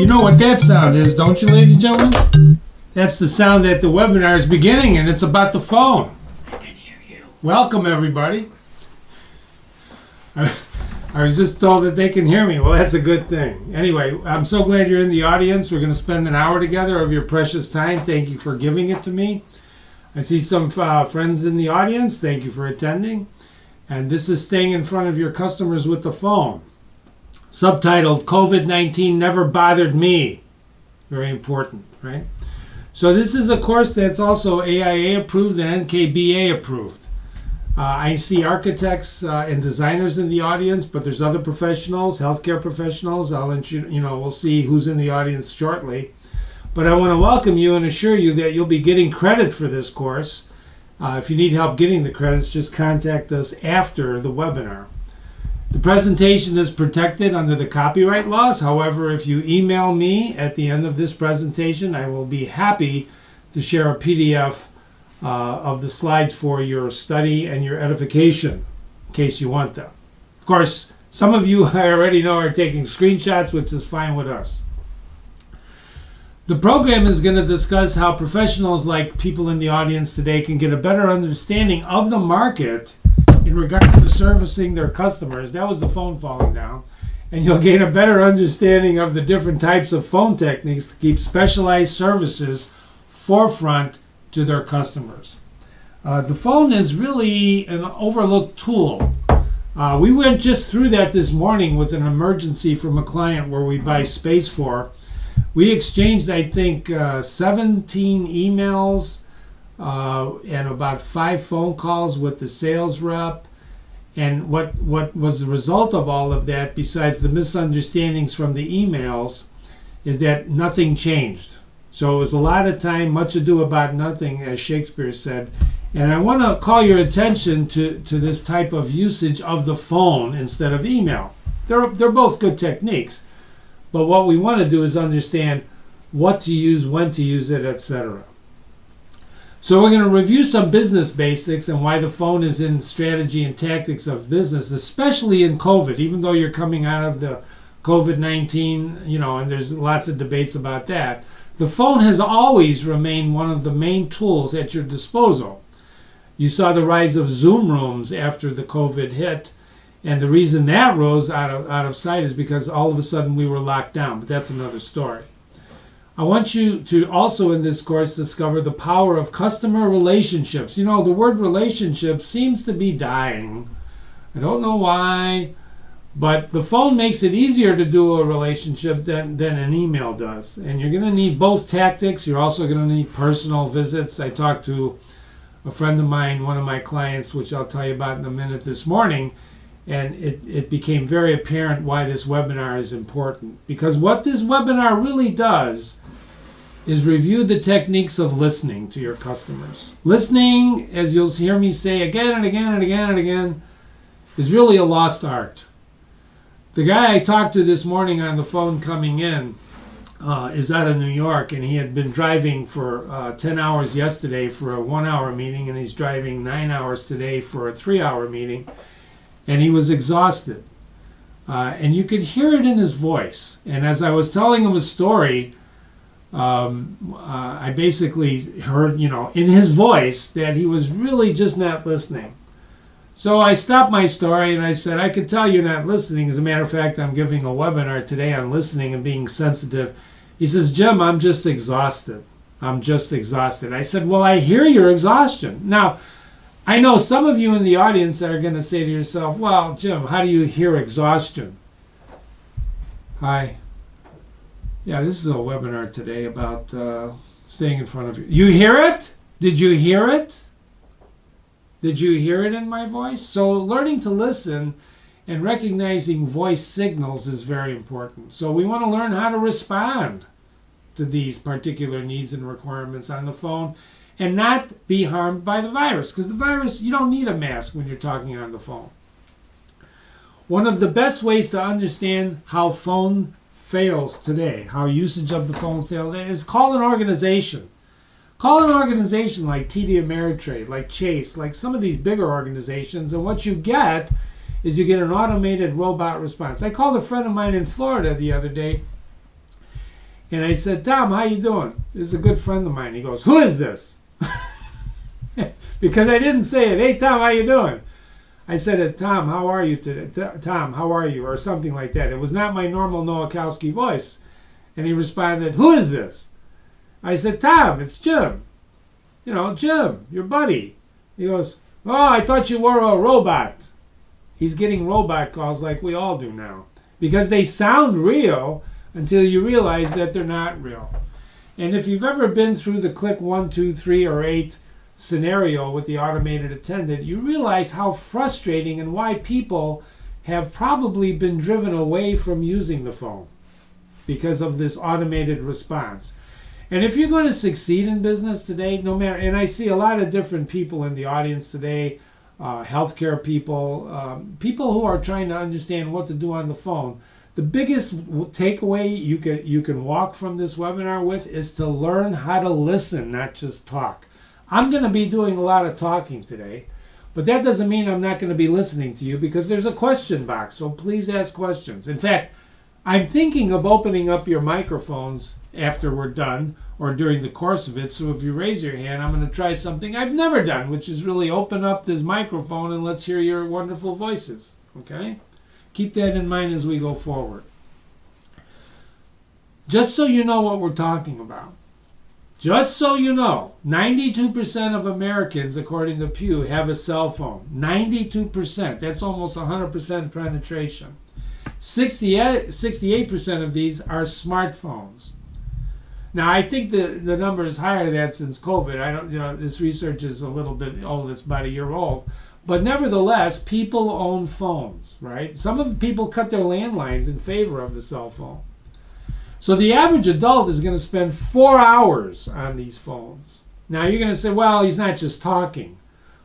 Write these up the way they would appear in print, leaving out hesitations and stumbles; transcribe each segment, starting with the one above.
You know what that sound is, don't you, ladies and gentlemen? That's the sound that the webinar is beginning, and it's about the phone. I can hear you. Welcome, everybody. I was just told that they can hear me. Well, that's a good thing. Anyway, I'm so glad you're in the audience. We're going to spend an hour together of your precious time. Thank you for giving it to me. I see some friends in the audience. Thank you for attending. And this is Staying in Front of Your Customers with the Phone. Subtitled, COVID-19 Never Bothered Me. Very important, right? So this is a course that's also AIA approved and NKBA approved. I see architects and designers in the audience, but there's other professionals, healthcare professionals. We'll see who's in the audience shortly. But I want to welcome you and assure you that you'll be getting credit for this course. If you need help getting the credits, just contact us after the webinar. The presentation is protected under the copyright laws. However, if you email me at the end of this presentation, I will be happy to share a PDF of the slides for your study and your edification, in case you want them. Of course, some of you I already know are taking screenshots, which is fine with us. The program is going to discuss how professionals like people in the audience today can get a better understanding of the market in regards to servicing their customers. That was the phone falling down. And you'll gain a better understanding of the different types of phone techniques to keep specialized services forefront to their customers. The phone is really an overlooked tool. We went just through that this morning with an emergency from a client where we buy space for. We exchanged, I think, 17 emails and about 5 phone calls with the sales rep. And what was the result of all of that, besides the misunderstandings from the emails, is that nothing changed. So it was a lot of time, much ado about nothing, as Shakespeare said. And I want to call your attention to this type of usage of the phone instead of email. They're both good techniques. But what we want to do is understand what to use, when to use it, etc. So we're going to review some business basics and why the phone is in strategy and tactics of business, especially in COVID, even though you're coming out of the COVID-19, and there's lots of debates about that. The phone has always remained one of the main tools at your disposal. You saw the rise of Zoom rooms after the COVID hit, and the reason that rose out of sight is because all of a sudden we were locked down, but that's another story. I want you to also in this course discover the power of customer relationships. The word relationship seems to be dying. I don't know why, but the phone makes it easier to do a relationship than an email does. And you're going to need both tactics. You're also going to need personal visits. I talked to a friend of mine, one of my clients, which I'll tell you about in a minute this morning, and it became very apparent why this webinar is important. Because what this webinar really does is review the techniques of listening to your customers. Listening, as you'll hear me say again and again and again and again, is really a lost art. The guy I talked to this morning on the phone coming in is out of New York, and he had been driving for 10 hours yesterday for a 1-hour meeting, and he's driving 9 hours today for a 3-hour meeting, and he was exhausted. And you could hear it in his voice. And as I was telling him a story, I basically heard, in his voice that he was really just not listening. So I stopped my story and I said, I could tell you're not listening. As a matter of fact, I'm giving a webinar today on listening and being sensitive. He says, Jim, I'm just exhausted. I'm just exhausted. I said, well, I hear your exhaustion. Now, I know some of you in the audience are going to say to yourself, well, Jim, how do you hear exhaustion? Hi. Yeah, this is a webinar today about staying in front of you. You hear it? Did you hear it? Did you hear it in my voice? So learning to listen and recognizing voice signals is very important. So we want to learn how to respond to these particular needs and requirements on the phone and not be harmed by the virus. Because the virus, you don't need a mask when you're talking on the phone. One of the best ways to understand how phone fails today, how usage of the phone fails today, is call an organization. Call an organization like TD Ameritrade, like Chase, like some of these bigger organizations, and what you get is you get an automated robot response. I called a friend of mine in Florida the other day, And I said, Tom, how you doing? This is a good friend of mine. He goes, who is this? Because I didn't say it. Hey, Tom, how you doing? I said, Tom, how are you today? Tom, how are you? Or something like that. It was not my normal Nowakowski voice. And he responded, who is this? I said, Tom, it's Jim. You know, Jim, your buddy. He goes, oh, I thought you were a robot. He's getting robot calls like we all do now. Because they sound real until you realize that they're not real. And if you've ever been through the click 1, 2, 3, or 8 scenario with the automated attendant, you realize how frustrating and why people have probably been driven away from using the phone because of this automated response. And if you're going to succeed in business today, no matter, and I see a lot of different people in the audience today, healthcare people, people who are trying to understand what to do on the phone, the biggest takeaway you can walk from this webinar with is to learn how to listen, not just talk. I'm going to be doing a lot of talking today, but that doesn't mean I'm not going to be listening to you because there's a question box, so please ask questions. In fact, I'm thinking of opening up your microphones after we're done or during the course of it, so if you raise your hand, I'm going to try something I've never done, which is really open up this microphone and let's hear your wonderful voices, okay? Keep that in mind as we go forward. Just so you know what we're talking about. Just so you know, 92% of Americans, according to Pew, have a cell phone. 92%. That's almost 100% penetration. 68% of these are smartphones. Now, I think the number is higher than that since COVID. This research is a little bit old. It's about a year old. But nevertheless, people own phones, right? Some of the people cut their landlines in favor of the cell phone. So the average adult is going to spend 4 hours on these phones. Now you're going to say, well, he's not just talking.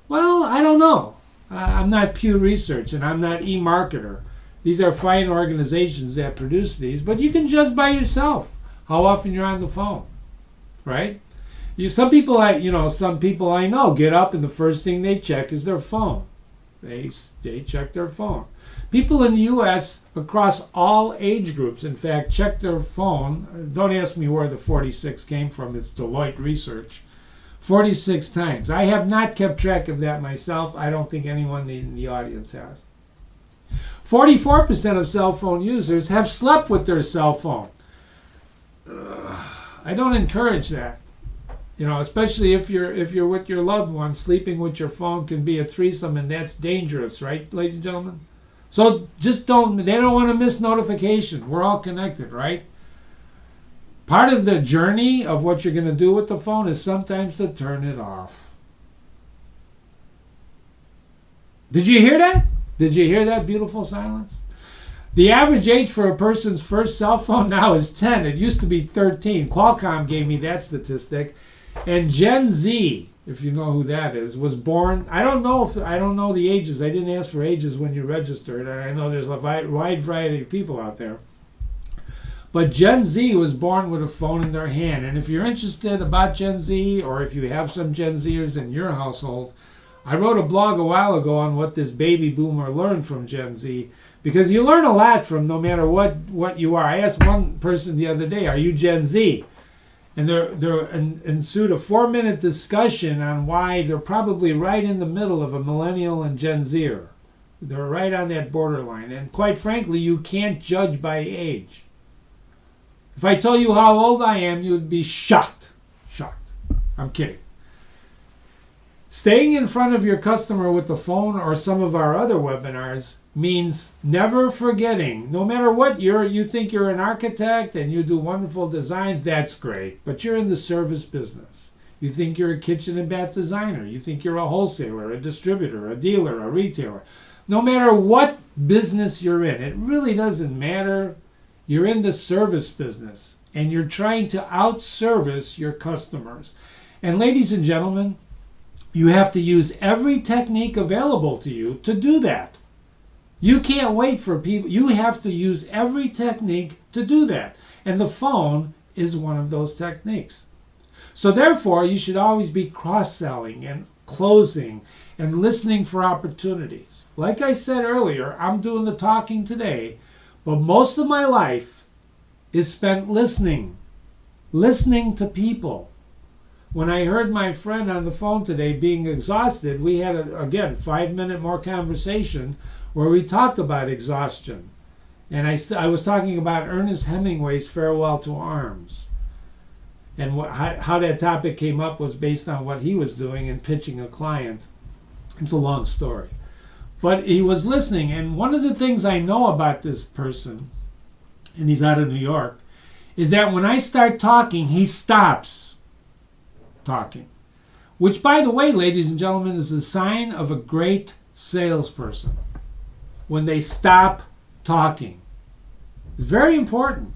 Well, I don't know. I'm not Pew Research and I'm not eMarketer. These are fine organizations that produce these, but you can judge by yourself how often you're on the phone, right? Some people I know get up and the first thing they check is their phone. They check their phone. People in the U.S. across all age groups, in fact, check their phone. Don't ask me where the 46 came from. It's Deloitte research. 46 times. I have not kept track of that myself. I don't think anyone in the audience has. 44% of cell phone users have slept with their cell phone. I don't encourage that. Especially if you're with your loved one, sleeping with your phone can be a threesome, and that's dangerous, right, ladies and gentlemen? So they don't want to miss notification. We're all connected, right? Part of the journey of what you're going to do with the phone is sometimes to turn it off. Did you hear that? Did you hear that beautiful silence? The average age for a person's first cell phone now is 10. It used to be 13. Qualcomm gave me that statistic. And Gen Z, if you know who that is, was born. I don't know the ages. I didn't ask for ages when you registered. And I know there's a wide variety of people out there. But Gen Z was born with a phone in their hand. And if you're interested about Gen Z, or if you have some Gen Zers in your household, I wrote a blog a while ago on what this baby boomer learned from Gen Z. Because you learn a lot from no matter what you are. I asked one person the other day, are you Gen Z? And there ensued a 4-minute discussion on why they're probably right in the middle of a millennial and Gen Zer. They're right on that borderline. And quite frankly, you can't judge by age. If I tell you how old I am, you would be shocked. Shocked. I'm kidding. Staying in front of your customer with the phone or some of our other webinars means never forgetting, no matter what you think you're an architect and you do wonderful designs, that's great, but you're in the service business. You think you're a kitchen and bath designer. You think you're a wholesaler, a distributor, a dealer, a retailer. No matter what business you're in, it really doesn't matter. You're in the service business and you're trying to outservice your customers. And ladies and gentlemen, you have to use every technique available to you to do that. You can't wait for people. You have to use every technique to do that. And the phone is one of those techniques. So therefore, you should always be cross-selling and closing and listening for opportunities. Like I said earlier, I'm doing the talking today, but most of my life is spent listening listening to people. When I heard my friend on the phone today being exhausted, we had, again, 5-minute more conversation where we talked about exhaustion. And I was talking about Ernest Hemingway's Farewell to Arms. And how that topic came up was based on what he was doing in pitching a client. It's a long story. But he was listening, and one of the things I know about this person, and he's out of New York, is that when I start talking, he stops talking. Which, by the way, ladies and gentlemen, is a sign of a great salesperson. When they stop talking. It's very important.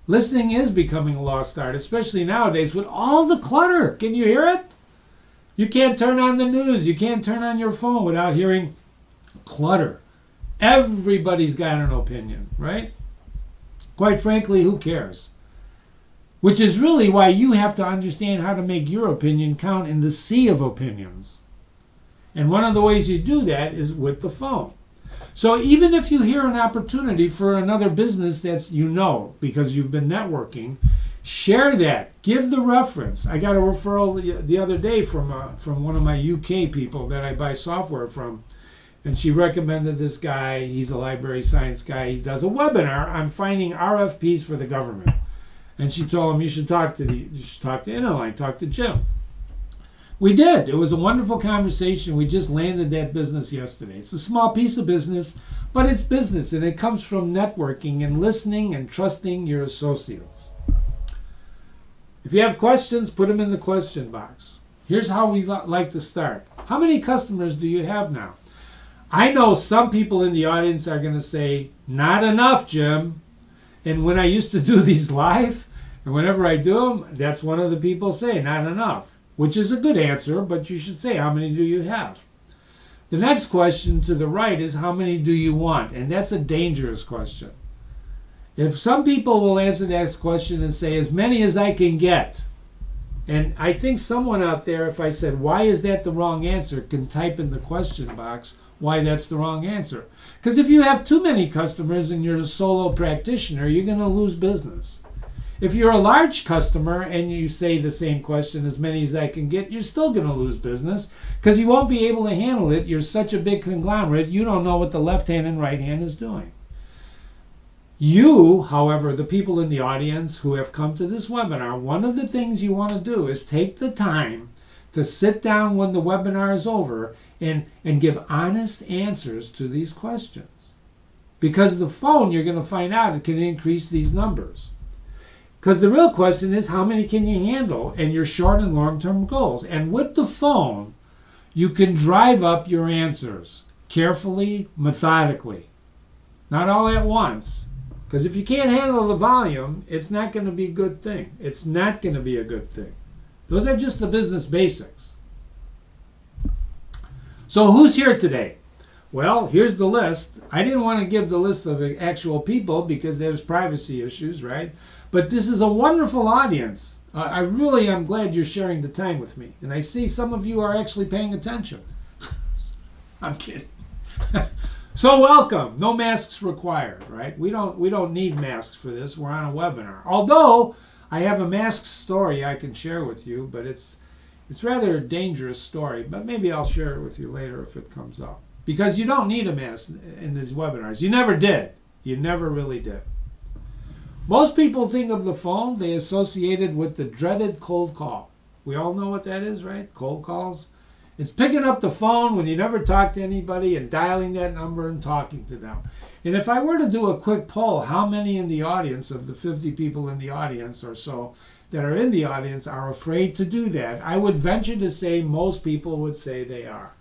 Listening is becoming a lost art, especially nowadays with all the clutter. Can you hear it? You can't turn on the news. You can't turn on your phone without hearing clutter. Everybody's got an opinion, right? Quite frankly, who cares? Which is really why you have to understand how to make your opinion count in the sea of opinions. And one of the ways you do that is with the phone. So even if you hear an opportunity for another business that's because you've been networking, share that. Give the reference. I got a referral the other day from one of my UK people that I buy software from, and she recommended this guy. He's a library science guy. He does a webinar on finding RFPs for the government. And she told him, you should talk to Interline, talk to Jim. We did. It was a wonderful conversation. We just landed that business yesterday. It's a small piece of business, but it's business, and it comes from networking and listening and trusting your associates. If you have questions, put them in the question box. Here's how we like to start. How many customers do you have now? I know some people in the audience are going to say, not enough, Jim. And when I used to do these live, and whenever I do them, that's one of the people say, not enough. Which is a good answer, but you should say, how many do you have? The next question to the right is, how many do you want? And that's a dangerous question. If some people will answer that question and say, as many as I can get. And I think someone out there, if I said, why is that the wrong answer, can type in the question box why that's the wrong answer. Because if you have too many customers and you're a solo practitioner, you're going to lose business. If you're a large customer and you say the same question, as many as I can get, you're still going to lose business because you won't be able to handle it. You're such a big conglomerate, you don't know what the left hand and right hand is doing. You, however, the people in the audience who have come to this webinar, one of the things you want to do is take the time to sit down when the webinar is over and give honest answers to these questions. Because the phone, you're going to find out, it can increase these numbers. Because the real question is, how many can you handle, and your short and long-term goals. And with the phone, you can drive up your answers carefully, methodically. Not all at once. Because if you can't handle the volume, it's not going to be a good thing. It's not going to be a good thing. Those are just the business basics. So who's here today? Well, here's the list. I didn't want to give the list of actual people because there's privacy issues, right? But this is a wonderful audience. I really am glad you're sharing the time with me. And I see some of you are actually paying attention. I'm kidding. So welcome. No masks required, right? We don't need masks for this. We're on a webinar. Although I have a mask story I can share with you, but it's rather a dangerous story. But maybe I'll share it with you later if it comes up. Because you don't need a mask in these webinars. You never did. You never really did. Most people think of the phone, they associate it with the dreaded cold call. We all know what that is, right? Cold calls. It's picking up the phone when you never talk to anybody and dialing that number and talking to them. And if I were to do a quick poll, how many in the audience, of the 50 people in the audience or so that are in the audience, are afraid to do that? I would venture to say most people would say they are.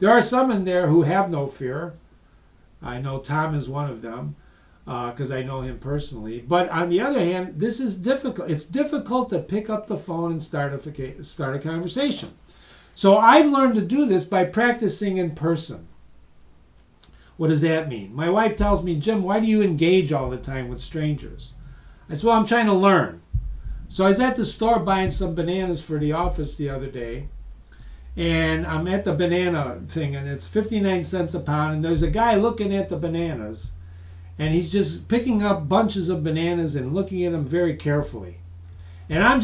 There are some in there who have no fear. I know Tom is one of them. Because I know him personally. But on the other hand, this is difficult. It's difficult to pick up the phone and start a conversation. So I've learned to do this by practicing in person. What does that mean? My wife tells me, Jim, why do you engage all the time with strangers? I said, well, I'm trying to learn. So I was at the store buying some bananas for the office the other day. And I'm at the banana thing, and it's 59 cents a pound. And there's a guy looking at the bananas. And he's just picking up bunches of bananas and looking at them very carefully. And I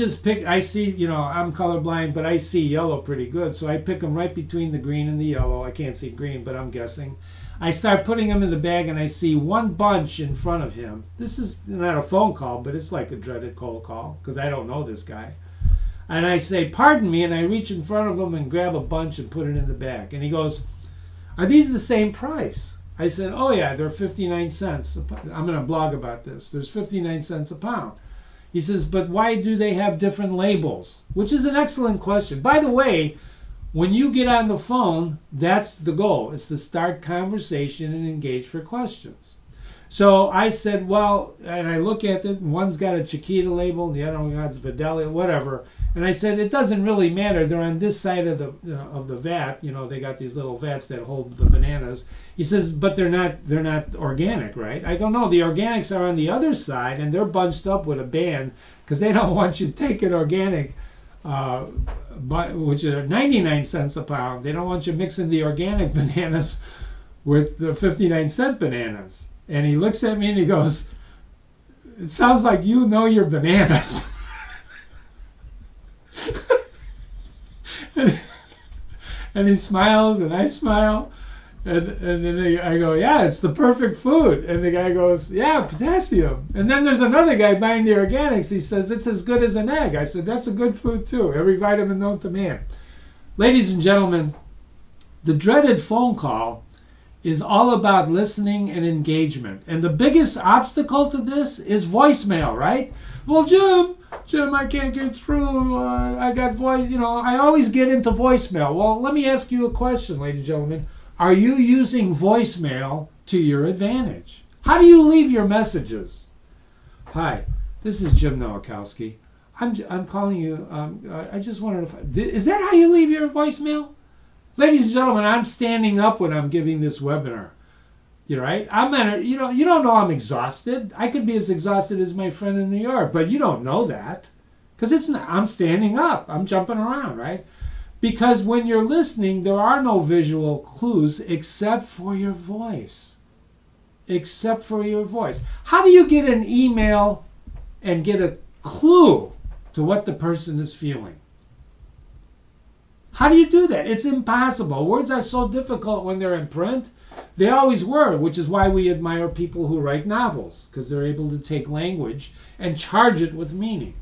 see, I'm colorblind, but I see yellow pretty good. So I pick them right between the green and the yellow. I can't see green, but I'm guessing. I start putting them in the bag, and I see one bunch in front of him. This is not a phone call, but it's like a dreaded cold call because I don't know this guy. And I say, pardon me, and I reach in front of him and grab a bunch and put it in the bag. And he goes, are these the same price? I said, oh yeah, they're 59 cents. I'm going to blog about this. There's 59 cents a pound. He says, but why do they have different labels? Which is an excellent question. By the way, when you get on the phone, that's the goal. It's to start conversation and engage for questions. So I said, well, and I look at it, and one's got a Chiquita label, and the other one got Vidalia, whatever. And I said, it doesn't really matter. They're on this side of the vat. They got these little vats that hold the bananas. He says, but they're not organic, right? I go, no, the organics are on the other side, and they're bunched up with a band because they don't want you taking organic, which are 99 cents a pound. They don't want you mixing the organic bananas with the 59-cent bananas. And he looks at me and he goes, it sounds like you know your bananas. and he smiles and I smile. And then I go, yeah, it's the perfect food. And the guy goes, yeah, potassium. And then there's another guy buying the organics. He says, it's as good as an egg. I said, that's a good food too. Every vitamin known to man. Ladies and gentlemen, the dreaded phone call is all about listening and engagement. And the biggest obstacle to this is voicemail, right? Well, Jim, I can't get through. I got voice, I always get into voicemail. Well, let me ask you a question, ladies and gentlemen. Are you using voicemail to your advantage? How do you leave your messages? Hi, this is Jim Nowakowski. I'm calling you. I just wanted to. Is that how you leave your voicemail? Ladies and gentlemen, I'm standing up when I'm giving this webinar. You're right. You don't know I'm exhausted. I could be as exhausted as my friend in New York, but you don't know that because I'm standing up. I'm jumping around, right? Because when you're listening, there are no visual clues except for your voice. Except for your voice. How do you get an email and get a clue to what the person is feeling? How do you do that? It's impossible. Words are so difficult when they're in print. They always were, which is why we admire people who write novels, because they're able to take language and charge it with meaning.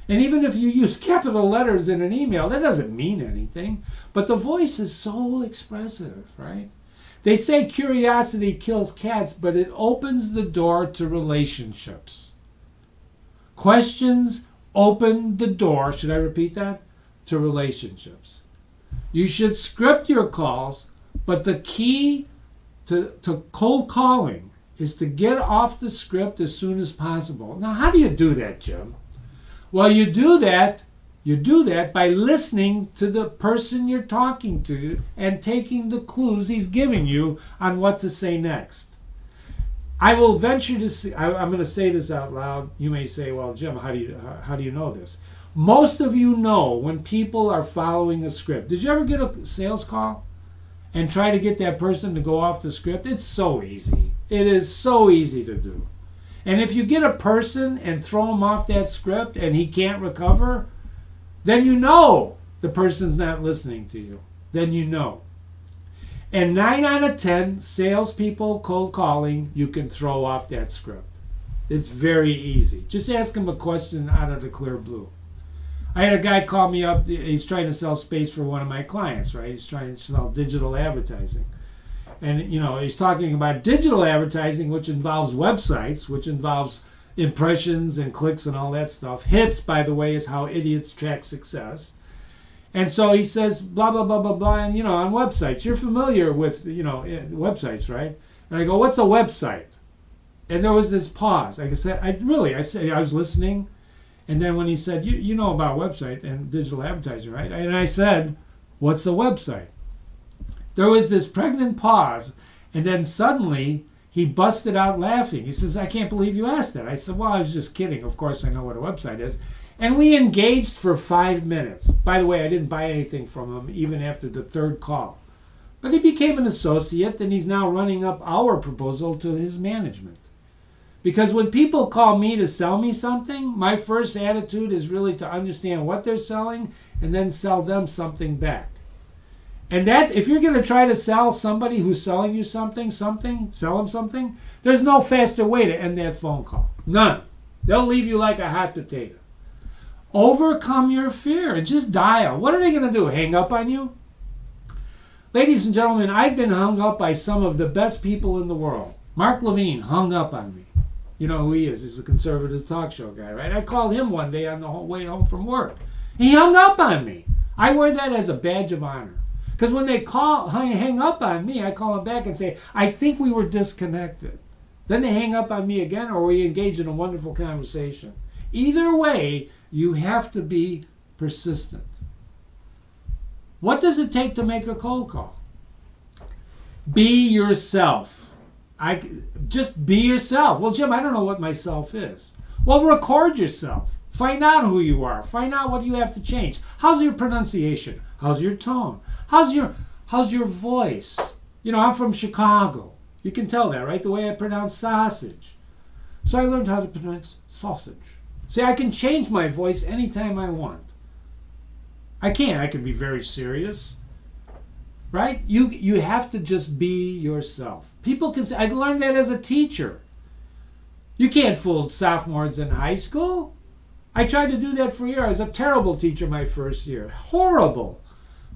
And even if you use capital letters in an email, that doesn't mean anything. But the voice is so expressive, right? They say curiosity kills cats, but it opens the door to relationships. Questions open the door, should I repeat that? To relationships. You should script your calls, but the key to cold calling is to get off the script as soon as possible. Now, how do you do that, Jim? Well, you do that by listening to the person you're talking to and taking the clues he's giving you on what to say next. I will venture to say, I'm going to say this out loud. You may say, well, Jim, how do you know this? Most of you know when people are following a script. Did you ever get a sales call and try to get that person to go off the script? It's so easy. It is so easy to do. And if you get a person and throw him off that script and he can't recover, then you know the person's not listening to you. Then you know. And 9 out of 10 salespeople cold calling, you can throw off that script. It's very easy. Just ask him a question out of the clear blue. I had a guy call me up. He's trying to sell space for one of my clients, right? He's trying to sell digital advertising. And, he's talking about digital advertising, which involves websites, which involves impressions and clicks and all that stuff. Hits, by the way, is how idiots track success. And so he says, blah, blah, blah, blah, blah, and, on websites. You're familiar with, websites, right? And I go, what's a website? And there was this pause. I was listening. And then when he said, you know about website and digital advertising, right? And I said, what's a website? There was this pregnant pause, and then suddenly he busted out laughing. He says, I can't believe you asked that. I said, well, I was just kidding. Of course I know what a website is. And we engaged for 5 minutes. By the way, I didn't buy anything from him even after the third call. But he became an associate, and he's now running up our proposal to his management. Because when people call me to sell me something, my first attitude is really to understand what they're selling and then sell them something back. And that's, if you're going to try to sell somebody who's selling you sell them something, there's no faster way to end that phone call. None. They'll leave you like a hot potato. Overcome your fear and just dial. What are they going to do? Hang up on you? Ladies and gentlemen, I've been hung up by some of the best people in the world. Mark Levine hung up on me. You know who he is. He's a conservative talk show guy, right? I called him one day on the way home from work. He hung up on me. I wear that as a badge of honor. Because when they hang up on me, I call them back and say, I think we were disconnected. Then they hang up on me again, or we engage in a wonderful conversation. Either way, you have to be persistent. What does it take to make a cold call? Be yourself. Just be yourself. Well, Jim, I don't know what my self is. Well, record yourself. Find out who you are. Find out what you have to change. How's your pronunciation? How's your tone? How's your voice? You know, I'm from Chicago. You can tell that, right? The way I pronounce sausage. So I learned how to pronounce sausage. See, I can change my voice anytime I want. I can. I can be very serious. Right? You have to just be yourself. People can say, I learned that as a teacher. You can't fool sophomores in high school. I tried to do that for a year. I was a terrible teacher my first year. Horrible.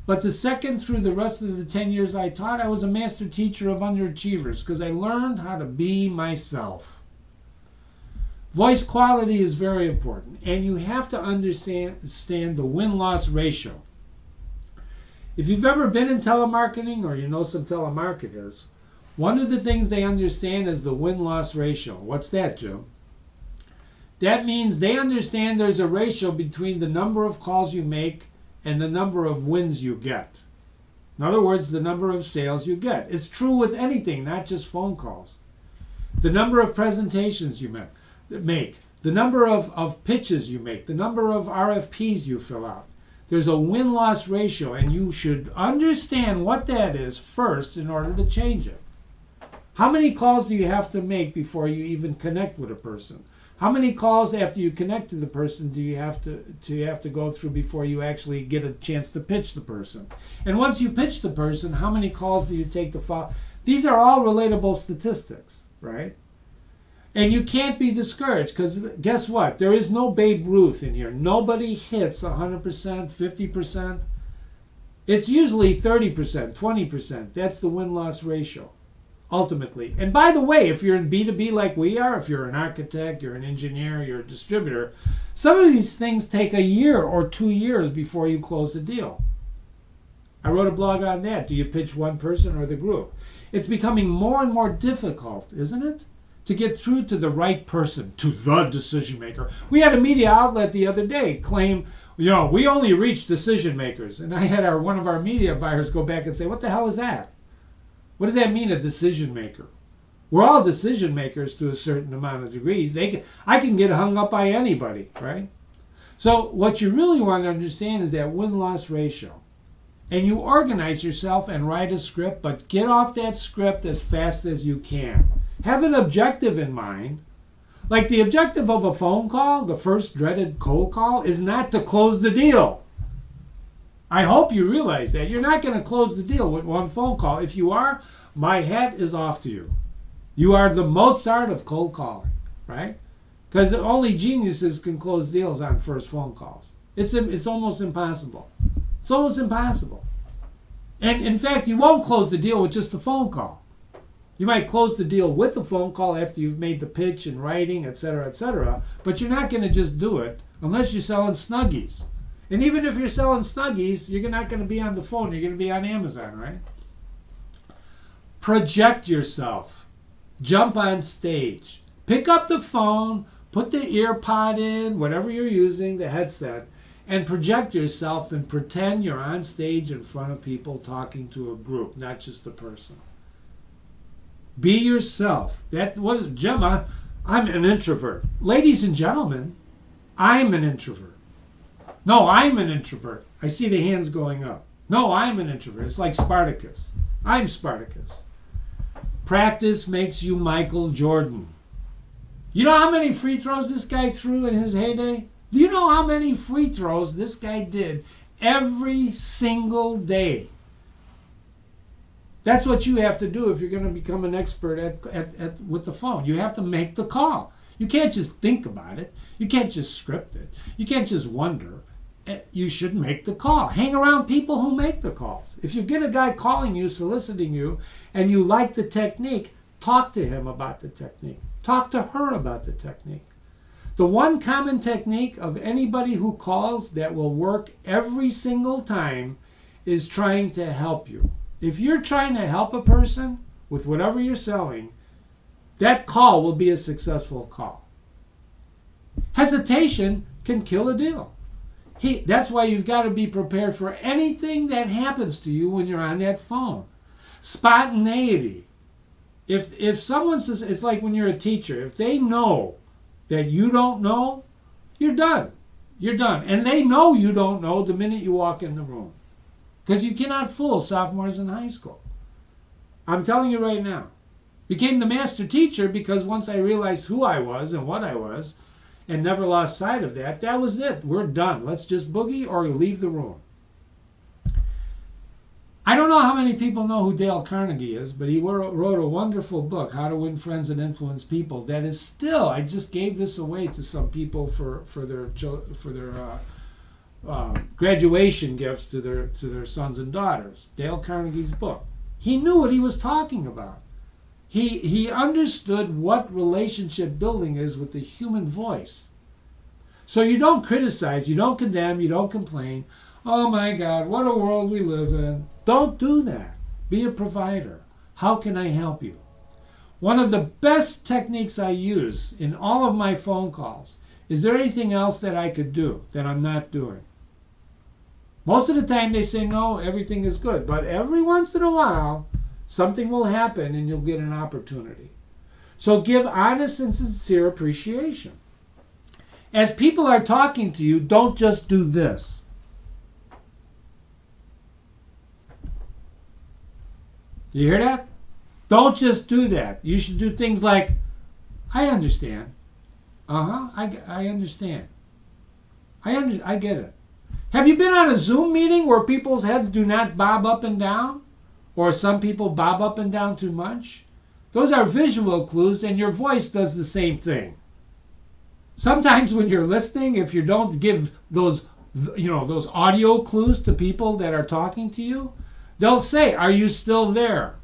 But the second through the rest of the 10 years I taught, I was a master teacher of underachievers because I learned how to be myself. Voice quality is very important, and you have to understand the win-loss ratio. If you've ever been in telemarketing or you know some telemarketers, one of the things they understand is the win-loss ratio. What's that, Jim? That means they understand there's a ratio between the number of calls you make and the number of wins you get. In other words, the number of sales you get. It's true with anything, not just phone calls. The number of presentations you make, the number of pitches you make, the number of RFPs you fill out. There's a win-loss ratio, and you should understand what that is first in order to change it. How many calls do you have to make before you even connect with a person? How many calls after you connect to the person do you have to go through before you actually get a chance to pitch the person? And once you pitch the person, how many calls do you take to follow? These are all relatable statistics, right? And you can't be discouraged because guess what? There is no Babe Ruth in here. Nobody hits 100%, 50%. It's usually 30%, 20%. That's the win-loss ratio, ultimately. And by the way, if you're in B2B like we are, if you're an architect, you're an engineer, you're a distributor, some of these things take a year or 2 years before you close a deal. I wrote a blog on that. Do you pitch one person or the group? It's becoming more and more difficult, isn't it? To get through to the right person, to the decision maker. We had a media outlet the other day claim, we only reach decision makers. And I had one of our media buyers go back and say, what the hell is that? What does that mean, a decision maker? We're all decision makers to a certain amount of degrees. I can get hung up by anybody, right? So what you really want to understand is that win-loss ratio. And you organize yourself and write a script, but get off that script as fast as you can. Have an objective in mind. Like the objective of a phone call, the first dreaded cold call, is not to close the deal. I hope you realize that. You're not going to close the deal with one phone call. If you are, my hat is off to you. You are the Mozart of cold calling, right? Because only geniuses can close deals on first phone calls. It's almost impossible. It's almost impossible. And in fact, you won't close the deal with just a phone call. You might close the deal with the phone call after you've made the pitch and writing, etc., but you're not going to just do it unless you're selling Snuggies. And even if you're selling Snuggies, you're not going to be on the phone. You're going to be on Amazon, right? Project yourself. Jump on stage. Pick up the phone, put the ear pod in, whatever you're using, the headset, and project yourself and pretend you're on stage in front of people talking to a group, not just a person. Be yourself. Gemma, I'm an introvert. Ladies and gentlemen, I'm an introvert. No, I'm an introvert. I see the hands going up. No, I'm an introvert. It's like Spartacus. I'm Spartacus. Practice makes you Michael Jordan. You know how many free throws this guy threw in his heyday? Do you know how many free throws this guy did every single day? That's what you have to do if you're going to become an expert with the phone. You have to make the call. You can't just think about it. You can't just script it. You can't just wonder. You should make the call. Hang around people who make the calls. If you get a guy calling you, soliciting you, and you like the technique, talk to him about the technique. Talk to her about the technique. The one common technique of anybody who calls that will work every single time is trying to help you. If you're trying to help a person with whatever you're selling, that call will be a successful call. Hesitation can kill a deal. That's why you've got to be prepared for anything that happens to you when you're on that phone. Spontaneity. If someone says, it's like when you're a teacher, if they know that you don't know, you're done. You're done. And they know you don't know the minute you walk in the room. Because you cannot fool sophomores in high school. I'm telling you right now. Became the master teacher because once I realized who I was and what I was, and never lost sight of that, that was it. We're done. Let's just boogie or leave the room. I don't know how many people know who Dale Carnegie is, but he wrote a wonderful book, How to Win Friends and Influence People, that is still, I just gave this away to some people for their graduation gifts to their sons and daughters. Dale Carnegie's book. He knew what he was talking about. He understood what relationship building is with the human voice. So you don't criticize, you don't condemn, you don't complain. Oh my God, what a world we live in. Don't do that. Be a provider. How can I help you? One of the best techniques I use in all of my phone calls, is there anything else that I could do that I'm not doing? Most of the time they say no, everything is good. But every once in a while, something will happen and you'll get an opportunity. So give honest and sincere appreciation. As people are talking to you, don't just do this. Do you hear that? Don't just do that. You should do things like, I understand. I understand. I get it. Have you been on a Zoom meeting where people's heads do not bob up and down? Or some people bob up and down too much? Those are visual clues, and your voice does the same thing. Sometimes when you're listening, if you don't give those audio clues to people that are talking to you, they'll say, are you still there?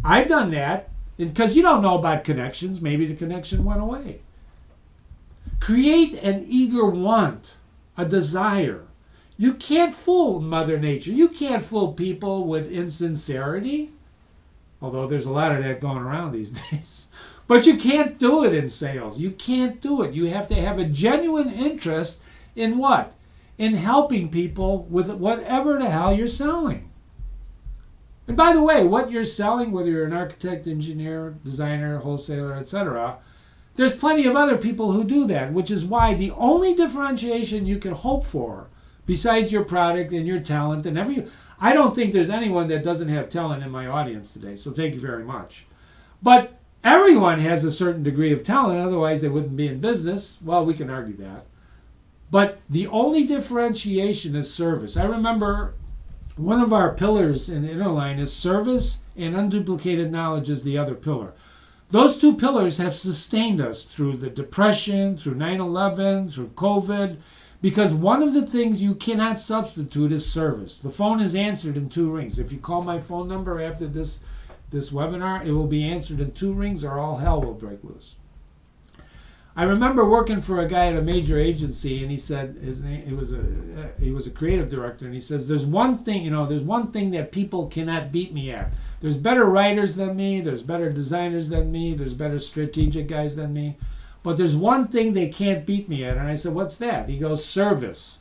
I've done that because you don't know about connections. Maybe the connection went away. Create an eager want, a desire. You can't fool Mother Nature. You can't fool people with insincerity. Although there's a lot of that going around these days. But you can't do it in sales. You can't do it. You have to have a genuine interest in what? In helping people with whatever the hell you're selling. And by the way, what you're selling, whether you're an architect, engineer, designer, wholesaler, etc., there's plenty of other people who do that, which is why the only differentiation you can hope for, besides your product and your talent and I don't think there's anyone that doesn't have talent in my audience today, so thank you very much. But everyone has a certain degree of talent, otherwise they wouldn't be in business. Well, we can argue that. But the only differentiation is service. I remember one of our pillars in Interline is service, and unduplicated knowledge is the other pillar. Those two pillars have sustained us through the Depression, through 9/11, through COVID, because one of the things you cannot substitute is service. The phone is answered in 2 rings. If you call my phone number after this webinar, it will be answered in 2 rings or all hell will break loose. I remember working for a guy at a major agency, and he said he was a creative director, and he says, there's one thing that people cannot beat me at. There's better writers than me, there's better designers than me, there's better strategic guys than me, but there's one thing they can't beat me at. And I said, what's that? He goes, service.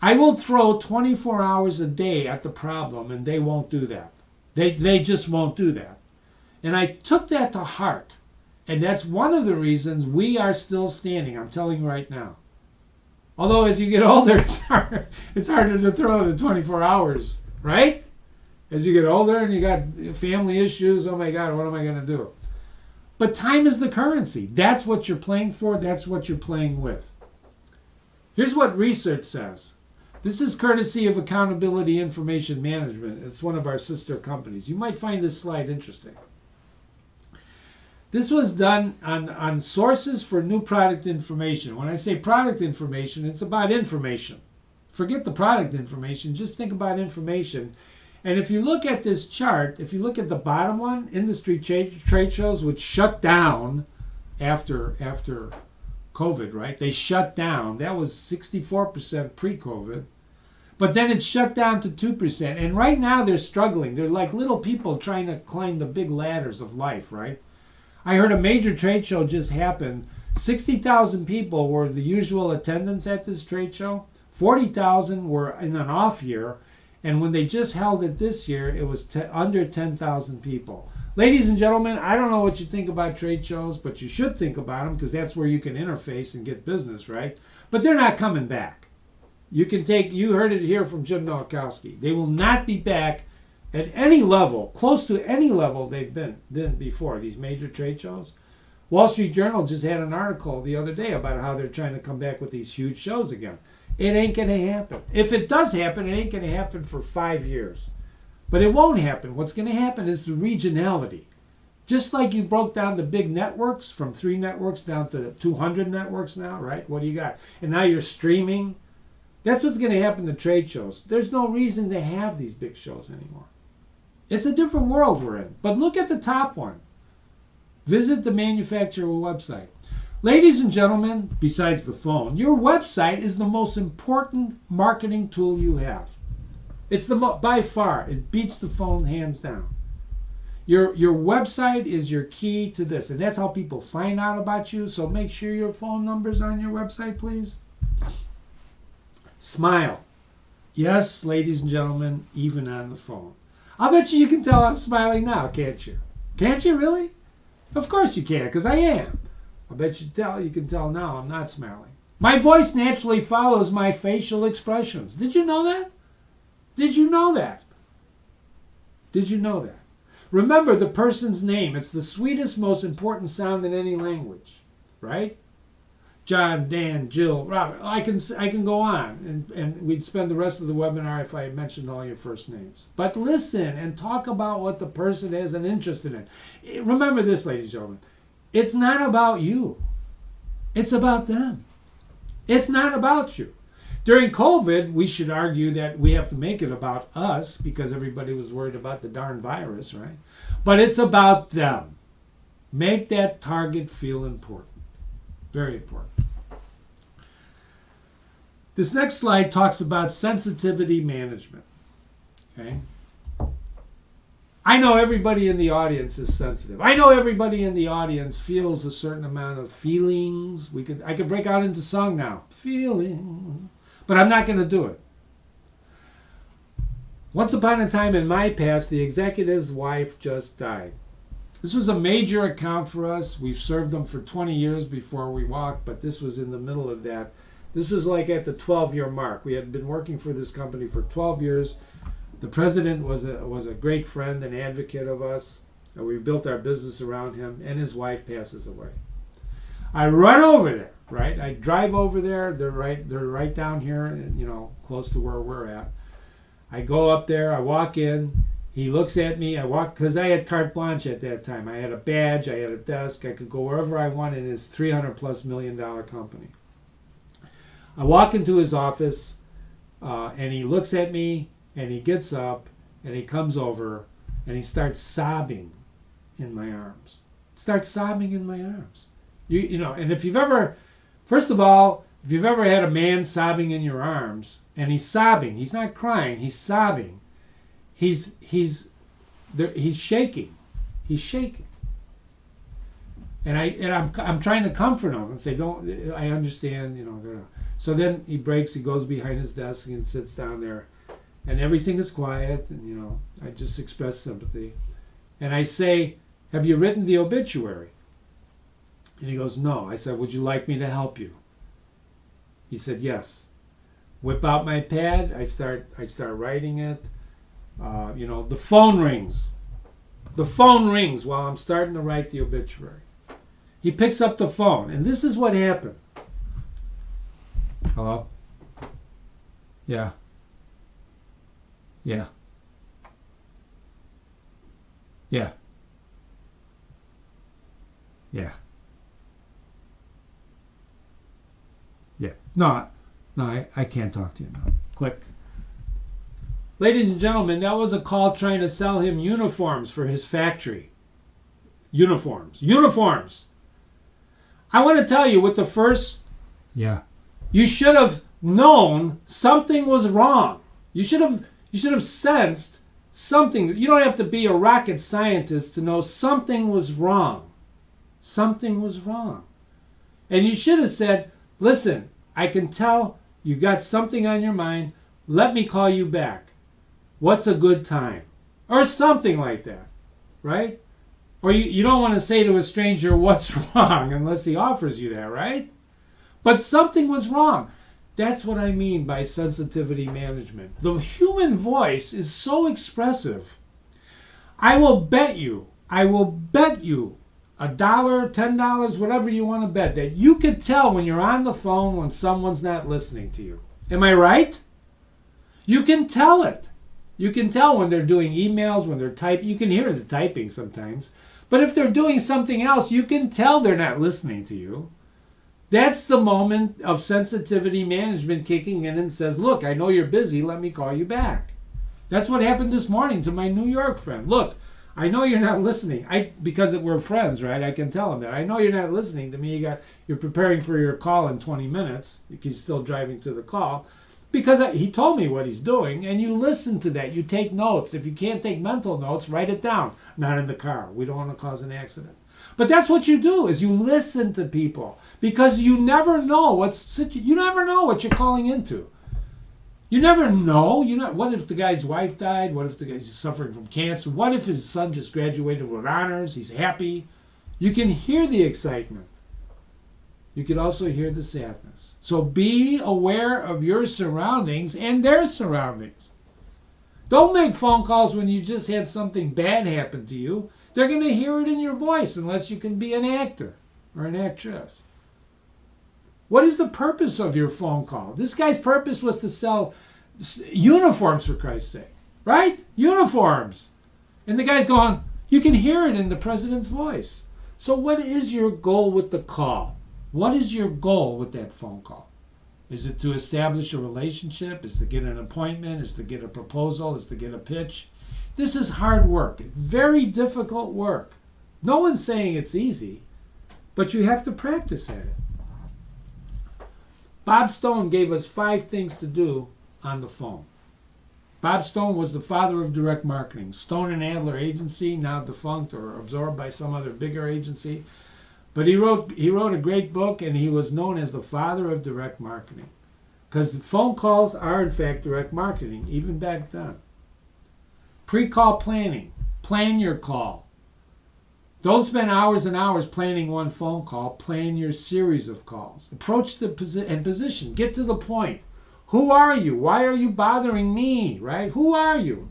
I will throw 24 hours a day at the problem, and they won't do that. They just won't do that. And I took that to heart. And that's one of the reasons we are still standing. I'm telling you right now. Although as you get older, it's harder to throw the 24 hours, right? As you get older and you got family issues, oh my God, what am I going to do? But time is the currency. That's what you're playing for. That's what you're playing with. Here's what research says. This is courtesy of Accountability Information Management. It's one of our sister companies. You might find this slide interesting. This was done on sources for new product information. When I say product information, it's about information. Forget the product information. Just think about information. And if you look at this chart, if you look at the bottom one, industry trade shows, which shut down after COVID, right? They shut down. That was 64% pre-COVID. But then it shut down to 2%. And right now they're struggling. They're like little people trying to climb the big ladders of life, right? I heard a major trade show just happened. 60,000 people were the usual attendance at this trade show. 40,000 were in an off year. And when they just held it this year, it was under 10,000 people. Ladies and gentlemen, I don't know what you think about trade shows, but you should think about them because that's where you can interface and get business, right? But they're not coming back. You heard it here from Jim Nowakowski. They will not be back at any level, close to any level they've been before, these major trade shows. Wall Street Journal just had an article the other day about how they're trying to come back with these huge shows again. It ain't going to happen. If it does happen, it ain't going to happen for 5 years. But it won't happen. What's going to happen is the regionality. Just like you broke down the big networks from 3 networks down to 200 networks now, right? What do you got? And now you're streaming. That's what's going to happen to trade shows. There's no reason to have these big shows anymore. It's a different world we're in. But look at the top one. Visit the manufacturer website. Ladies and gentlemen, besides the phone, your website is the most important marketing tool you have. It's by far, it beats the phone hands down. Your website is your key to this, and that's how people find out about you. So make sure your phone number's on your website, please. Smile. Yes, ladies and gentlemen, even on the phone. I bet you can tell I'm smiling now, can't you? Can't you really? Of course you can, because I am. I bet you can tell now I'm not smiling. My voice naturally follows my facial expressions. Did you know that? Did you know that? Did you know that? Remember the person's name. It's the sweetest, most important sound in any language, right? John, Dan, Jill, Robert. I can go on, and we'd spend the rest of the webinar if I mentioned all your first names. But listen and talk about what the person has an interest in. Remember this, ladies and gentlemen. It's not about you. It's about them. It's not about you. During COVID, we should argue that we have to make it about us because everybody was worried about the darn virus, right? But it's about them. Make that target feel important. Very important. This next slide talks about sensitivity management. Okay? I know everybody in the audience is sensitive. I know everybody in the audience feels a certain amount of feelings. I could break out into song now. Feelings. But I'm not going to do it. Once upon a time in my past, the executive's wife just died. This was a major account for us. We've served them for 20 years before we walked, but this was in the middle of that. This was like at the 12-year mark. We had been working for this company for 12 years. The president was a great friend and advocate of us. We built our business around him, and his wife passes away. I run over there, right? I drive over there. They're right down here, close to where we're at. I go up there. I walk in. He looks at me. I walk because I had carte blanche at that time. I had a badge. I had a desk. I could go wherever I wanted in his $300+ million company. I walk into his office, and he looks at me. And he gets up, and he comes over, and he starts sobbing in my arms. Starts sobbing in my arms. And if you've ever, first of all, if you've ever had a man sobbing in your arms, and he's sobbing, he's not crying, he's sobbing. He's shaking. He's shaking. And I'm trying to comfort him and say, don't. I understand. So then he breaks. He goes behind his desk and sits down there. And everything is quiet, and I just express sympathy. And I say, have you written the obituary? And he goes, no. I said, would you like me to help you? He said, yes. Whip out my pad. I start writing it. The phone rings. The phone rings while I'm starting to write the obituary. He picks up the phone, and this is what happened. Hello? Yeah. Yeah. Yeah. Yeah. Yeah. No, I can't talk to you now. Click. Ladies and gentlemen, that was a call trying to sell him uniforms for his factory. Uniforms. Uniforms! I want to tell you with the first... Yeah. You should have known something was wrong. You should have sensed something. You don't have to be a rocket scientist to know something was wrong. Something was wrong. And you should have said, listen, I can tell you got something on your mind. Let me call you back. What's a good time? Or something like that, right? Or you don't want to say to a stranger, what's wrong, unless he offers you that, right? But something was wrong. That's what I mean by sensitivity management. The human voice is so expressive. I will bet you $1, $10, whatever you want to bet, that you could tell when you're on the phone when someone's not listening to you. Am I right? You can tell it. You can tell when they're doing emails, when they're typing. You can hear the typing sometimes. But if they're doing something else, you can tell they're not listening to you. That's the moment of sensitivity management kicking in and says, look, I know you're busy. Let me call you back. That's what happened this morning to my New York friend. Look, I know you're not listening. Because we're friends, right? I can tell him that. I know you're not listening to me. You're preparing for your call in 20 minutes. He's still driving to the call. Because he told me what he's doing, and you listen to that. You take notes. If you can't take mental notes, write it down. Not in the car. We don't want to cause an accident. But that's what you do, is you listen to people. Because you never know what you're calling into. You never know. What if the guy's wife died? What if the guy's suffering from cancer? What if his son just graduated with honors? He's happy. You can hear the excitement. You could also hear the sadness. So be aware of your surroundings and their surroundings. Don't make phone calls when you just had something bad happen to you. They're going to hear it in your voice unless you can be an actor or an actress. What is the purpose of your phone call? This guy's purpose was to sell uniforms, for Christ's sake. Right? Uniforms. And the guy's going, you can hear it in the president's voice. So what is your goal with the call? What is your goal with that phone call? Is it to establish a relationship? Is it to get an appointment? Is it to get a proposal? Is it to get a pitch? This is hard work. Very difficult work. No one's saying it's easy, but you have to practice at it. Bob Stone gave us 5 things to do on the phone. Bob Stone was the father of direct marketing. Stone and Adler Agency, now defunct or absorbed by some other bigger agency. But he wrote a great book, and he was known as the father of direct marketing. Because phone calls are, in fact, direct marketing, even back then. Pre-call planning. Plan your call. Don't spend hours and hours planning one phone call. Plan your series of calls. Approach the position. Get to the point. Who are you? Why are you bothering me? Right? Who are you?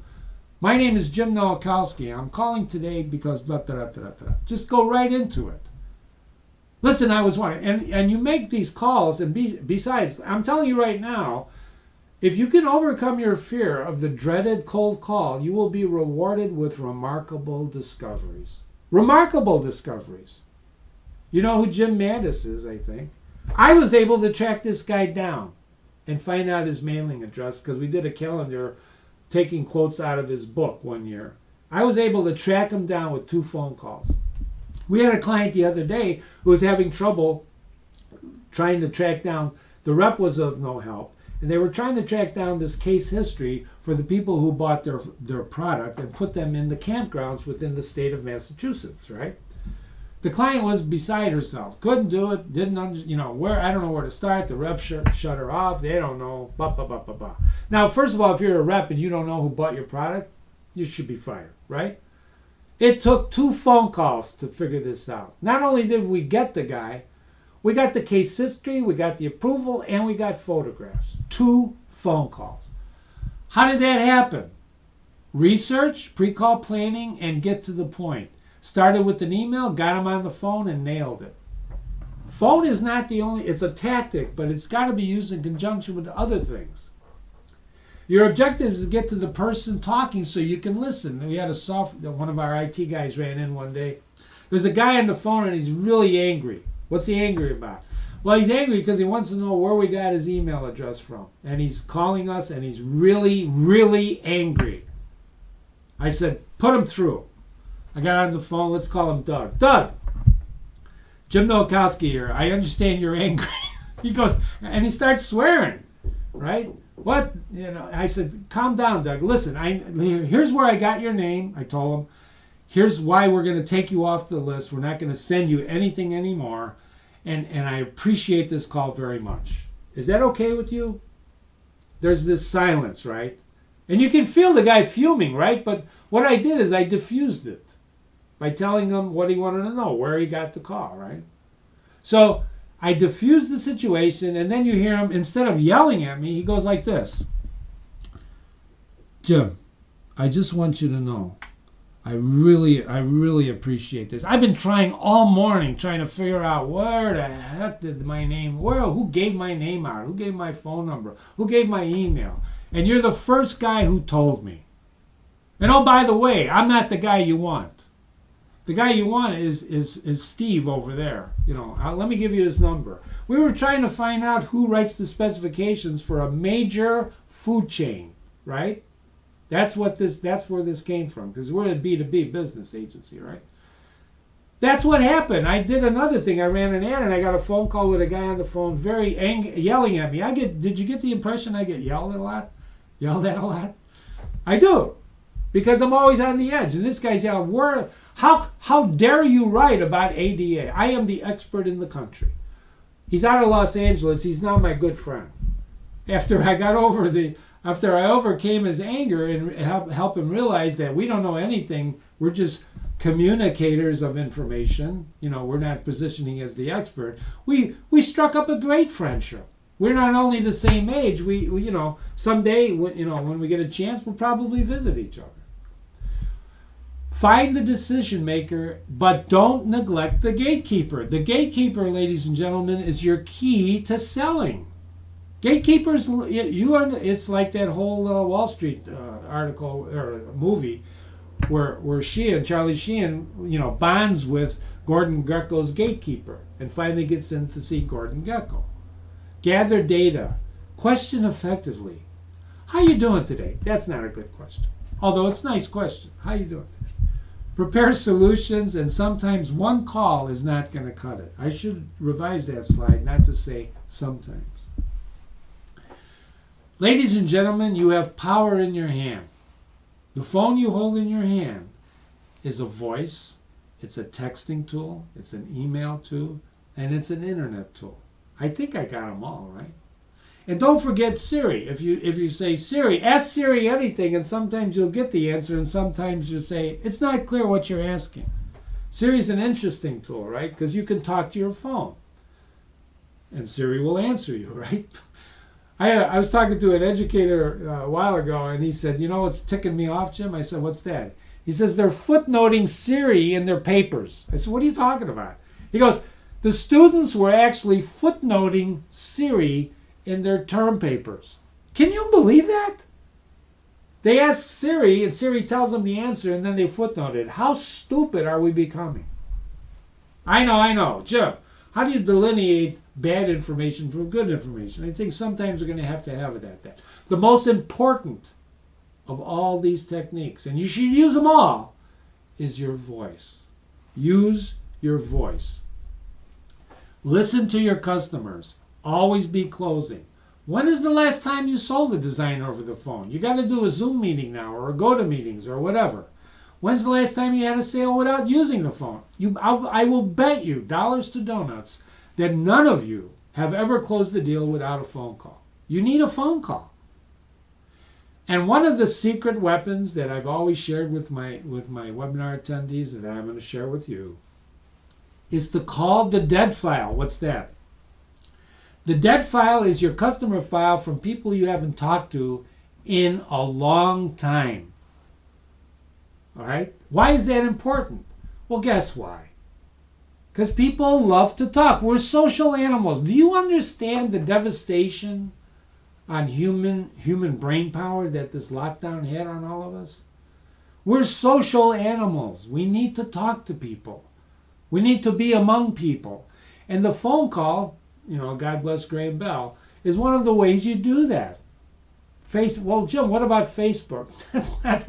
My name is Jim Nowakowski. I'm calling today because blah, blah, blah, blah, blah. Just go right into it. Listen, I was wondering, and you make these calls, and besides, I'm telling you right now, if you can overcome your fear of the dreaded cold call, you will be rewarded with remarkable discoveries. Remarkable discoveries. You know who Jim Mattis is, I think. I was able to track this guy down and find out his mailing address because we did a calendar taking quotes out of his book one year. I was able to track him down with 2 phone calls. We had a client the other day who was having trouble trying to track down, the rep was of no help, and they were trying to track down this case history for the people who bought their product and put them in the campgrounds within the state of Massachusetts, right? The client was beside herself, couldn't do it, didn't where, I don't know where to start, the rep shut her off, they don't know, blah, blah, blah, blah, blah. Now, first of all, if you're a rep and you don't know who bought your product, you should be fired, right? It took 2 phone calls to figure this out. Not only did we get the guy, we got the case history, we got the approval, and we got photographs. 2 phone calls. How did that happen? Research, pre-call planning, and get to the point. Started with an email, got him on the phone, and nailed it. Phone is not the only, it's a tactic, but it's got to be used in conjunction with other things. Your objective is to get to the person talking so you can listen. We had one of our IT guys ran in one day. There's a guy on the phone and he's really angry. What's he angry about? Well, he's angry because he wants to know where we got his email address from. And he's calling us and he's really, really angry. I said, put him through. I got on the phone. Let's call him Doug. Doug! Jim Nowakowski here. I understand you're angry. He goes, and he starts swearing, right? What? I said, calm down, Doug. Listen, here's where I got your name. I told him, here's why we're going to take you off the list. We're not going to send you anything anymore. And I appreciate this call very much. Is that okay with you? There's this silence, right? And you can feel the guy fuming, right? But what I did is I diffused it by telling him what he wanted to know, where he got the call, right? So I diffused the situation, and then you hear him, instead of yelling at me, he goes like this. Jim, I just want you to know, I really appreciate this. I've been trying all morning trying to figure out where the heck did my name, who gave my name out, who gave my phone number, who gave my email. And you're the first guy who told me. And oh, by the way, I'm not the guy you want. The guy you want is Steve over there. Let me give you his number. We were trying to find out who writes the specifications for a major food chain, right? That's where this came from, because we're a B2B business agency, right? That's what happened. I did another thing. I ran an ad and I got a phone call with a guy on the phone very angry, yelling at me. Did you get the impression I get yelled at a lot? I do. Because I'm always on the edge. And this guy's yelling, how dare you write about ADA? I am the expert in the country. He's out of Los Angeles. He's now my good friend. After I overcame his anger and help him realize that we don't know anything, we're just communicators of information. We're not positioning as the expert. We struck up a great friendship. We're not only the same age. We someday, when we get a chance, we'll probably visit each other. Find the decision maker, but don't neglect the gatekeeper. The gatekeeper, ladies and gentlemen, is your key to selling. Gatekeepers, you learn. It's like that whole Wall Street article or movie where Charlie Sheen, bonds with Gordon Gekko's gatekeeper and finally gets in to see Gordon Gekko. Gather data. Question effectively. How you doing today? That's not a good question. Although it's a nice question. How you doing today? Prepare solutions, and sometimes one call is not going to cut it. I should revise that slide, not to say sometimes. Ladies and gentlemen, you have power in your hand. The phone you hold in your hand is a voice, it's a texting tool, it's an email tool, and it's an internet tool. I think I got them all, right? And don't forget Siri. If you say, Siri, ask Siri anything, and sometimes you'll get the answer, and sometimes you'll say, it's not clear what you're asking. Siri's an interesting tool, right? Because you can talk to your phone, and Siri will answer you, right? I was talking to an educator a while ago, and he said, what's ticking me off, Jim? I said, what's that? He says, they're footnoting Siri in their papers. I said, what are you talking about? He goes, the students were actually footnoting Siri in their term papers. Can you believe that? They ask Siri, and Siri tells them the answer, and then they footnote it. How stupid are we becoming? I know. Jim, how do you delineate bad information from good information? I think sometimes we're going to have it at that. The most important of all these techniques, and you should use them all, is your voice. Use your voice. Listen to your customers. Always be closing. When is the last time you sold a design over the phone? You got to do a Zoom meeting now, or a GoToMeetings, or whatever. When's the last time you had a sale without using the phone? I will bet you, dollars to donuts, that none of you have ever closed the deal without a phone call. You need a phone call. And one of the secret weapons that I've always shared with my webinar attendees, that I'm going to share with you, is to call the dead file. What's that? The dead file is your customer file from people you haven't talked to in a long time. All right? Why is that important? Well, guess why? Because people love to talk. We're social animals. Do you understand the devastation on human brain power that this lockdown had on all of us? We're social animals. We need to talk to people. We need to be among people. And the phone call, God bless Graham Bell, is one of the ways you do that. Well, Jim, what about Facebook? That's not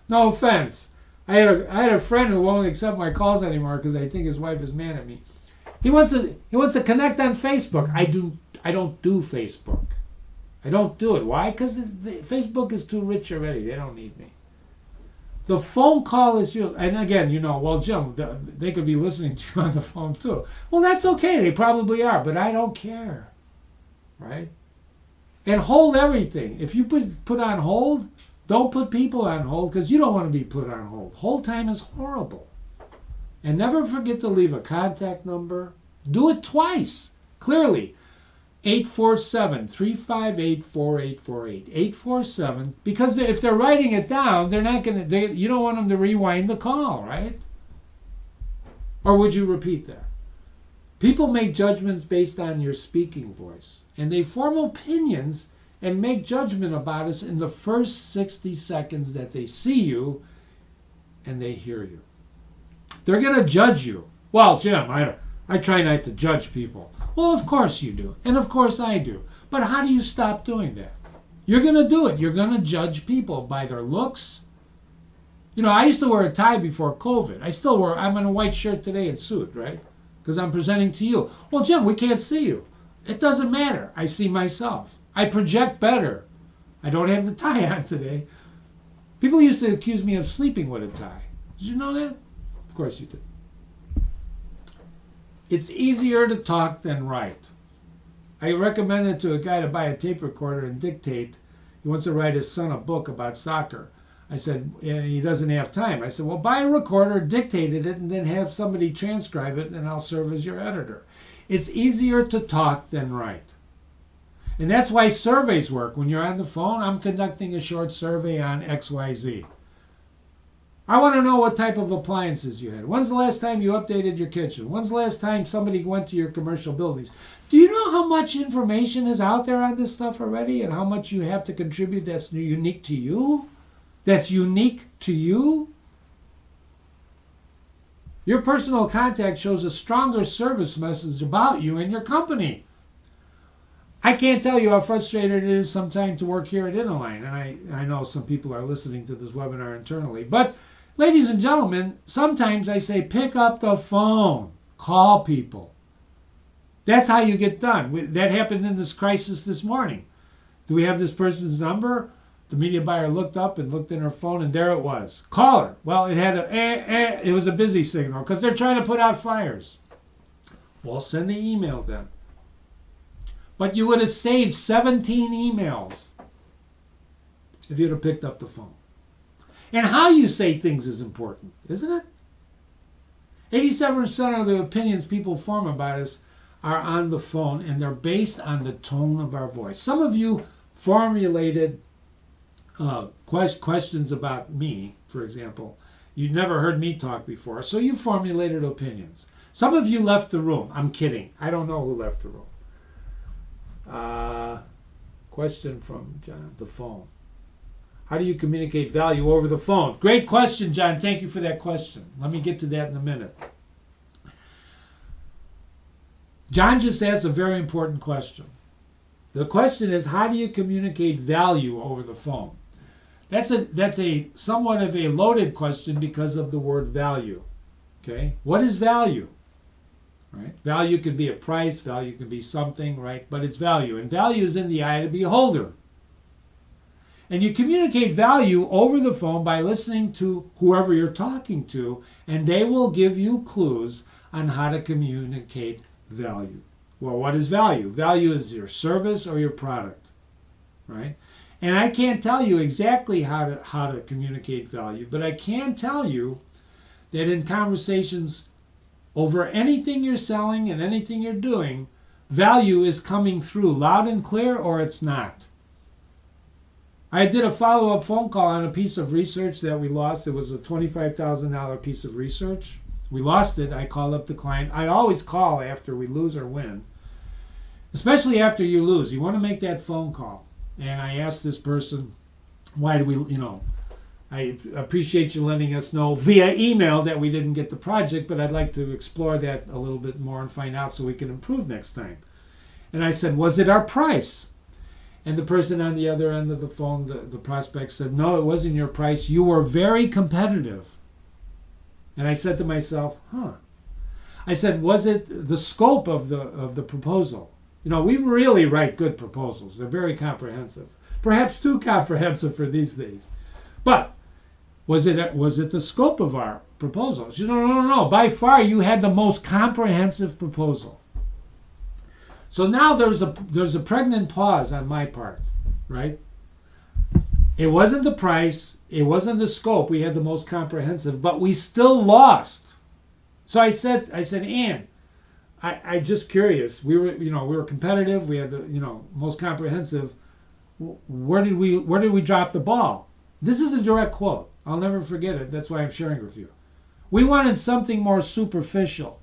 no offense. I had a friend who won't accept my calls anymore because I think his wife is mad at me. He wants to connect on Facebook. I don't do Facebook. I don't do it. Why? Because Facebook is too rich already. They don't need me. The phone call is you. And again, well, Jim, they could be listening to you on the phone too. Well, that's okay. They probably are, but I don't care. Right? And hold everything. If you put on hold, don't put people on hold because you don't want to be put on hold. Hold time is horrible. And never forget to leave a contact number. Do it twice. Clearly. 847-358-4848. 847. Because if they're writing it down, they're not going to. You don't want them to rewind the call, right? Or would you repeat that? People make judgments based on your speaking voice, and they form opinions and make judgment about us in the first 60 seconds that they see you and they hear you. They're going to judge you. Well, Jim, I try not to judge people. Well, of course you do, and of course I do. But how do you stop doing that? You're going to do it. You're going to judge people by their looks. I used to wear a tie before COVID. I'm in a white shirt today and suit, right? Because I'm presenting to you. Well, Jim, we can't see you. It doesn't matter. I see myself. I project better. I don't have the tie on today. People used to accuse me of sleeping with a tie. Did you know that? Of course you did. It's easier to talk than write. I recommended to a guy to buy a tape recorder and dictate. He wants to write his son a book about soccer. I said, and he doesn't have time. I said, well, buy a recorder, dictate it, and then have somebody transcribe it, and I'll serve as your editor. It's easier to talk than write. And that's why surveys work. When you're on the phone, I'm conducting a short survey on XYZ. I want to know what type of appliances you had. When's the last time you updated your kitchen? When's the last time somebody went to your commercial buildings? Do you know how much information is out there on this stuff already and how much you have to contribute that's unique to you? That's unique to you? Your personal contact shows a stronger service message about you and your company. I can't tell you how frustrated it is sometimes to work here at Interline, and I know some people are listening to this webinar internally. But, ladies and gentlemen, sometimes I say pick up the phone, call people. That's how you get done. That happened in this crisis this morning. Do we have this person's number? The media buyer looked up and looked in her phone, and there it was. Call her. Well, it had it was a busy signal because they're trying to put out fires. Well, send the email then. But you would have saved 17 emails if you'd have picked up the phone. And how you say things is important, isn't it? 87% of the opinions people form about us are on the phone, and they're based on the tone of our voice. Some of you formulated questions about me, for example. You'd never heard me talk before, so you formulated opinions. Some of you left the room. I'm kidding. I don't know who left the room. Question from John, the phone. How do you communicate value over the phone? Great question, John. Thank you for that question. Let me get to that in a minute. John just asked a very important question. The question is, how do you communicate value over the phone? That's a somewhat of a loaded question because of the word value. Okay? What is value? Right? Value could be a price, value could be something, right? But it's value. And value is in the eye of the beholder. And you communicate value over the phone by listening to whoever you're talking to, and they will give you clues on how to communicate value. Well, what is value? Value is your service or your product, right? And I can't tell you exactly how to communicate value, but I can tell you that in conversations over anything you're selling and anything you're doing, value is coming through loud and clear or it's not. I did a follow-up phone call on a piece of research that we lost. It was a $25,000 piece of research. We lost it. I called up the client. I always call after we lose or win, especially after you lose. You want to make that phone call. And I asked this person, why do we, I appreciate you letting us know via email that we didn't get the project, but I'd like to explore that a little bit more and find out so we can improve next time. And I said, was it our price? And the person on the other end of the phone, the prospect, said, no, it wasn't your price. You were very competitive. And I said to myself, I said, was it the scope of the proposal? We really write good proposals. They're very comprehensive. Perhaps too comprehensive for these days. But was it the scope of our proposals? No. By far, you had the most comprehensive proposal. So now there's a pregnant pause on my part, right? It wasn't the price, it wasn't the scope. We had the most comprehensive, but we still lost. So I said, Ann, I'm just curious. We were competitive. We had the most comprehensive. Where did we drop the ball? This is a direct quote. I'll never forget it. That's why I'm sharing it with you. We wanted something more superficial.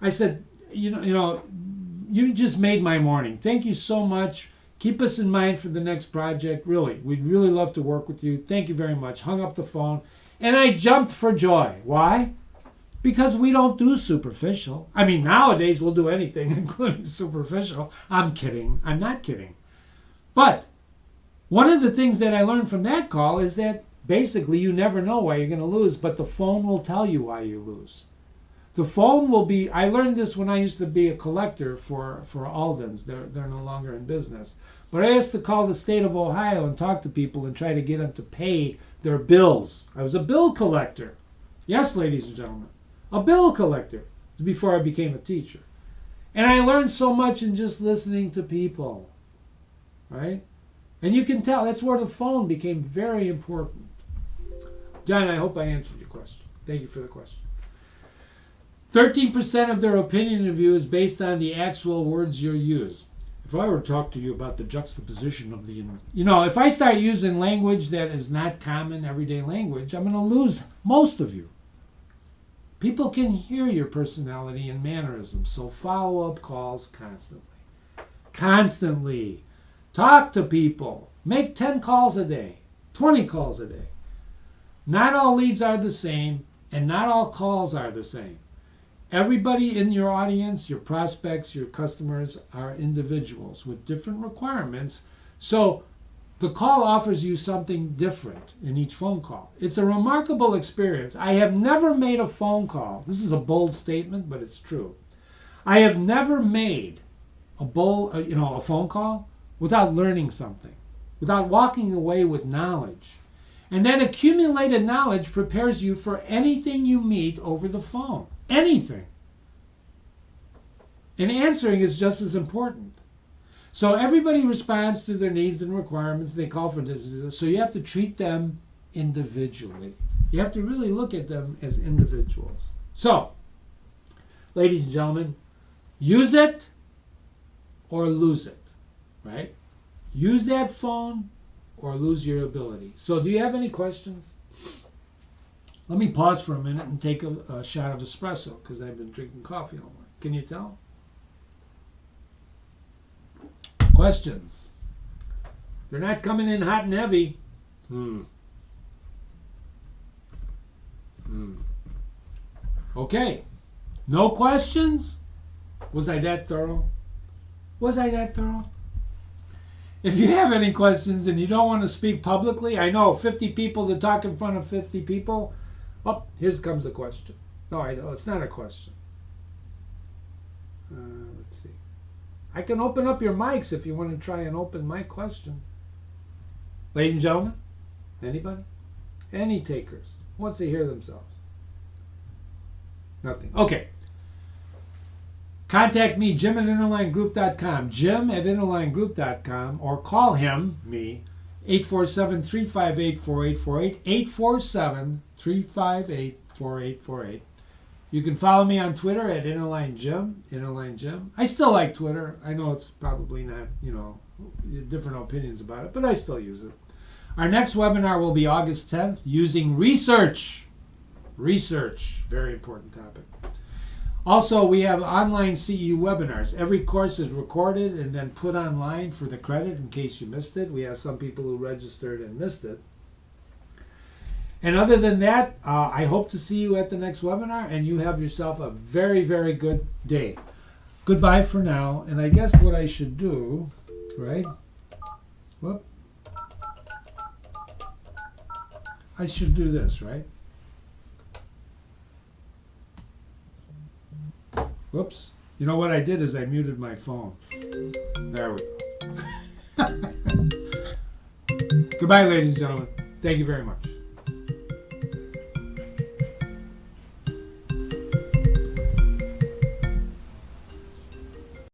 I said, you just made my morning. Thank you so much. Keep us in mind for the next project. Really, we'd really love to work with you. Thank you very much. Hung up the phone, and I jumped for joy. Why? Because we don't do superficial. I mean, nowadays we'll do anything, including superficial. I'm kidding. I'm not kidding. But one of the things that I learned from that call is that basically you never know why you're going to lose, but the phone will tell you why you lose. The phone will be, I learned this when I used to be a collector for Alden's. They're no longer in business. But I used to call the state of Ohio and talk to people and try to get them to pay their bills. I was a bill collector. Yes, ladies and gentlemen. A bill collector before I became a teacher. And I learned so much in just listening to people. Right? And you can tell that's where the phone became very important. John, I hope I answered your question. Thank you for the question. 13% of their opinion of you is based on the actual words you use. If I were to talk to you about the juxtaposition of the... if I start using language that is not common everyday language, I'm going to lose most of you. People can hear your personality and mannerisms, so follow-up calls constantly. Constantly. Talk to people. Make 10 calls a day, 20 calls a day. Not all leads are the same, and not all calls are the same. Everybody in your audience, your prospects, your customers are individuals with different requirements. So the call offers you something different in each phone call. It's a remarkable experience. I have never made a phone call. This is a bold statement, but it's true. I have never made a phone call without learning something, without walking away with knowledge. And that accumulated knowledge prepares you for anything you meet over the phone. Anything. And answering is just as important. So everybody responds to their needs and requirements. They call for this. So you have to treat them individually. You have to really look at them as individuals. So, ladies and gentlemen, use it or lose it, right? Use that phone or lose your ability. So do you have any questions? Let me pause for a minute and take a shot of espresso because I've been drinking coffee all morning. Can you tell? Questions? They're not coming in hot and heavy. Okay. No questions? Was I that thorough? If you have any questions and you don't want to speak publicly, I know 50 people to talk in front of 50 people. Oh, here comes a question. No, it's not a question. Let's see. I can open up your mics if you want to try an open mic question. Ladies and gentlemen, anybody? Any takers? Who wants to hear themselves? Nothing. Okay. Contact me, Jim@interlinegroup.com, Jim@interlinegroup.com, or call me, 847-358-4848, 847-358-4848. You can follow me on Twitter at InterlineJim. I still like Twitter. I know it's probably not, different opinions about it, but I still use it. Our next webinar will be August 10th, using research. Research, very important topic. Also, we have online CEU webinars. Every course is recorded and then put online for the credit in case you missed it. We have some people who registered and missed it. And other than that, I hope to see you at the next webinar, and you have yourself a very, very good day. Goodbye for now. And I guess what I should do, right? Whoop. I should do this, right? Whoops. You know what I did is I muted my phone. There we go. Goodbye, ladies and gentlemen. Thank you very much.